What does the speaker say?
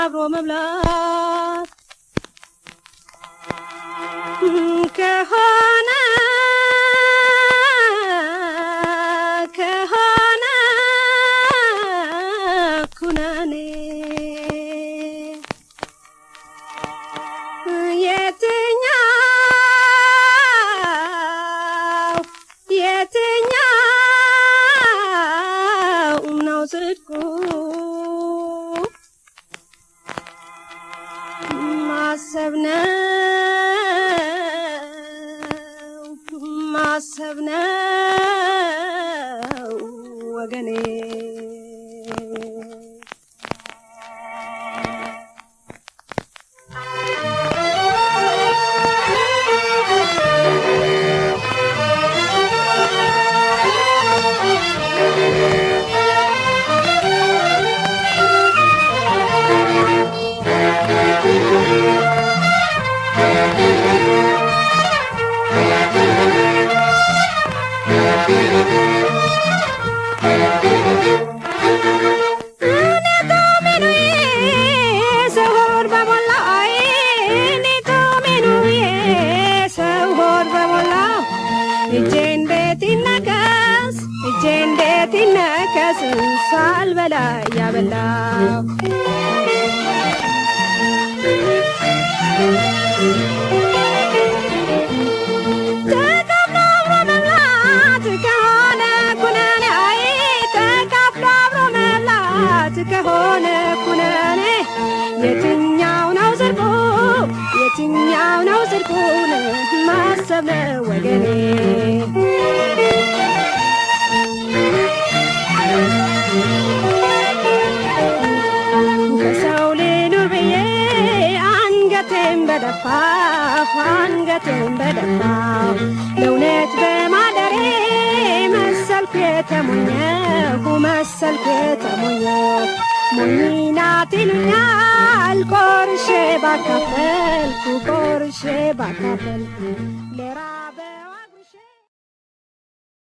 አብሮ መብላት ከሆነ ኩነኔ የትኛው ነው ጽድቁ? ማሰብ ነው ወገኔ። እጄ እንዴት ይነከስ ሳልበላ ያበላው ተካፍሎ አብሮ መብላት ከሆነ ኩነኔ ተካፍሎ አብሮ መብላት ከሆነ ኩነኔ የትኛው ነው ጽድቁ? የትኛው ነው ጽድቁን? ማሰብ ነው ወገኔ። ከሰው ልኑር ብዬ አንገቴን በደፋሁ ለእውነት በማደሬ መሰልኩ የተሞኘሁ ሞኝ ናት ይሉኛል ቆርሼ ባካፈልኩ